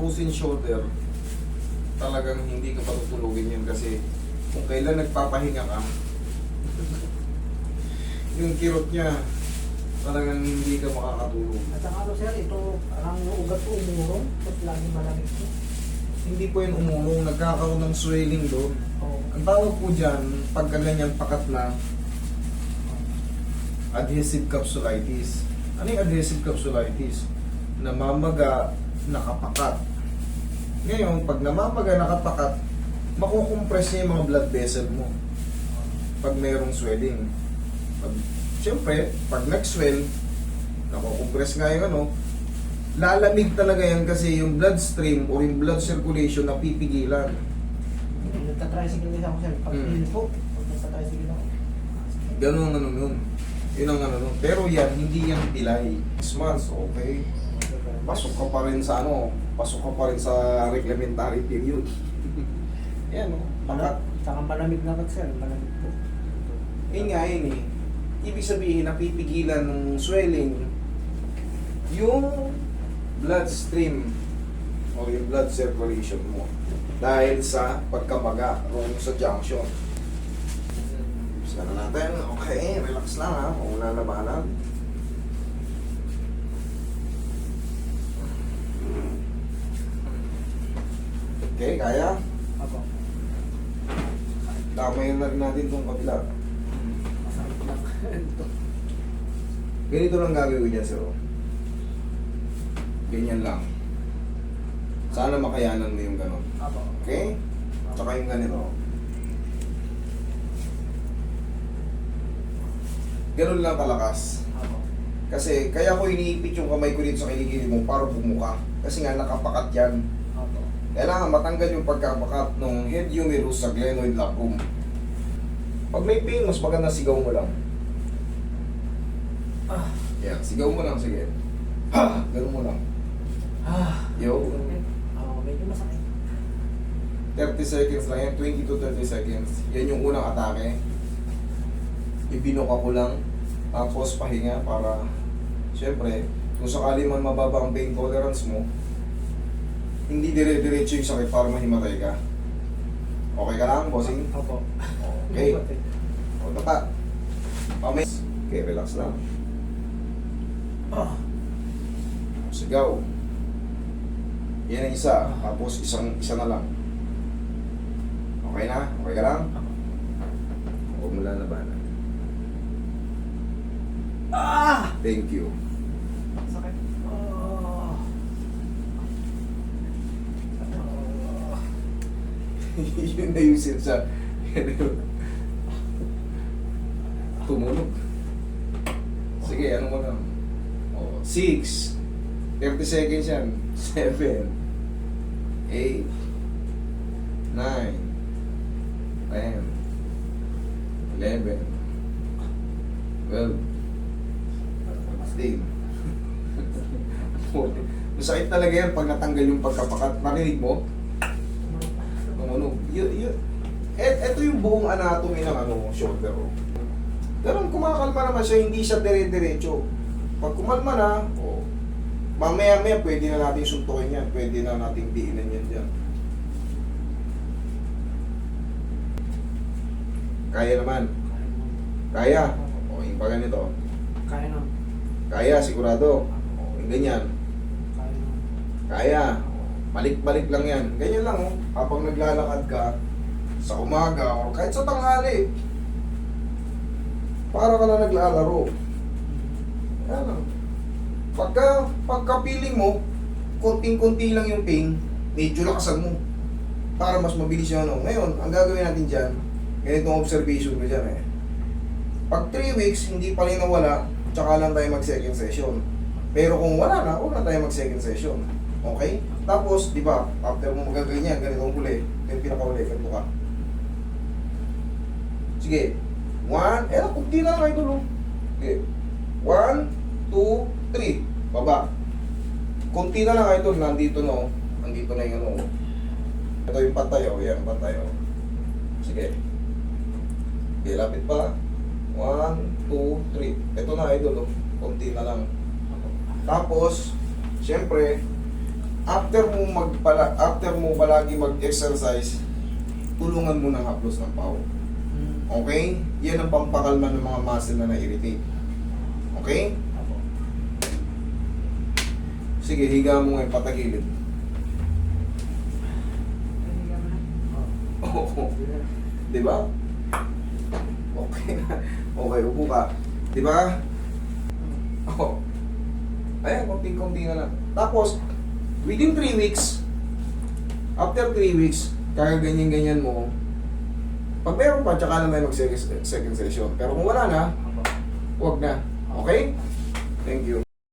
frozen shoulder, talagang hindi ka patutulugin yun kasi kung kailan nagpapahinga ka, yung kirot niya, talagang hindi ka makakatulog. At saka ano sir, ito parang ugat ko umurong, tapos lagi malamig ko. Hindi po yun umurong, nagkakaroon ng swelling doon. Oo. Ang tawag po dyan, pagka ganyan pakat na, adhesive capsulitis. Ano yung adhesive capsulitis? Namamaga, nakapakat. Ngayon, pag namamaga, nakapakat, makukompress niya yung mga blood vessel mo. Pag mayroong swelling. Siyempre, pag nag-swell, nakukompress nga yung ano, lalamig talaga yan kasi yung bloodstream or yung blood circulation napipigilan. Nagtatricycle din ako sir, pag feel po, pag nagtatricycle ako. Ganun ang ano nun. Yun ang ano nun. Pero yan, hindi yan pilay. 6 months, okay. Pasok ka pa rin sa ano, pasok ka pa rin sa reglementary period. Yan o, pakat. Saka malamig na sir, malamig po. Yun nga yun eh. Ibig sabihin, napipigilan ng swelling yung bloodstream o yung blood circulation mo dahil sa pagkamaga o sa junction. Sana natin, okay, relax lang ha, kung lalabanan. Okay, kaya? Ako. Damay na rin natin itong kabila. Masakit lang. Ganito lang gagawin niya, sir. Ganyan lang. Sana makayanan mo yung ganon. Ako. Okay? Tsaka yung ganito. Ganon lang kalakas. Ako. Kasi kaya ko iniipit yung kamay ko dito sa kilikili mo para bumuka. Kasi nga nakapakat yan. Ako. Kailangan matanggal yung pagkapakat ng head humerus sa glenoid labrum. Pag may pain, mas maganda sigaw mo lang. Ah. Yan, sigaw mo lang, sige. Ha! Ganon mo lang. Ah. Yo. Medyo masakit. 30 seconds lang yan, 20 to 30 seconds. Yan yung unang atake. Ibinuka ko lang, tapos pahinga para, syempre, kung sakali man mababa ang pain tolerance mo, hindi dire-diretso yung sakit para mahimatay ka. Okay ka lang, bossing? Opo. Okay. O, tata. Pamay. Okay, relax lang. Ah. Sigaw. Yan ang isa, tapos isa na lang. Okay na? Okay ka lang? Huwag mo lalabanan. Ah! Thank you. Sakit. Ah. Yun na yung sinsa. Tumunog. Sige, ano mo lang. 6. 30 seconds yan. 7. 8. 9. 10. 11. 12. 15. 14. Masakit talaga yan pag natanggal yung pagkapakat. Narinig mo? Tumunog. Ito yung buong anatomy ng ano, shoulder. Pero kumakalma naman siya, hindi siya dire-diretso. Pag kumalma na, mamaya-maya pwede na natin suntukin yan. Pwede na natin diinan yan dyan. Kaya naman. Kaya. O, yung pa ganito. Kaya na. Kaya, sigurado. O, yung ganyan. Kaya na. Kaya. Balik-balik lang yan. Ganyan lang, oh. Habang naglalakad ka, sa umaga, o kahit sa tanghali, para ka na naglalaro. Yan lang. Pagka feeling mo, konting-konti lang yung pain, medyo lakasan mo. Para mas mabilis yung ano. Ngayon, ang gagawin natin dyan, ganitong observation ko dyan eh. Pag 3 weeks, hindi pa rin nawala, tsaka lang tayo mag-second session. Pero kung wala na, huwag na tayo mag-second session. Okay? Tapos, di ba, after mo magagawin yan, ganitong huli, ganito pinakahuli, ganito ka. Sige. 1, kunti na lang ito, no? Okay. 1, 2, 3. Baba. Kunti na lang ito, nandito no. Nandito na yung ano. Ito yung patayo, yan, patayo. Sige. Okay, lapit pa. 1, 2, 3. Ito na idol, oh. Kunti na lang. Tapos, syempre, after mo palagi mag-exercise, tulungan mo ng haplos ng pao. Okay? Yan ang pampakalma ng mga muscle na na-irritate. Okay? Apo. Sige, higa mo ngayon, patagilid. Oo. Di ba? Okay na. Okay, upo ka. Di ba? Oo. Ayan, konting-konti na lang. Tapos, within 3 weeks, after 3 weeks, kaya ganyan-ganyan mo, pag meron pa, tsaka na tayo mag-second session. Pero kung wala na, Apo. huwag na. Okay? Thank you.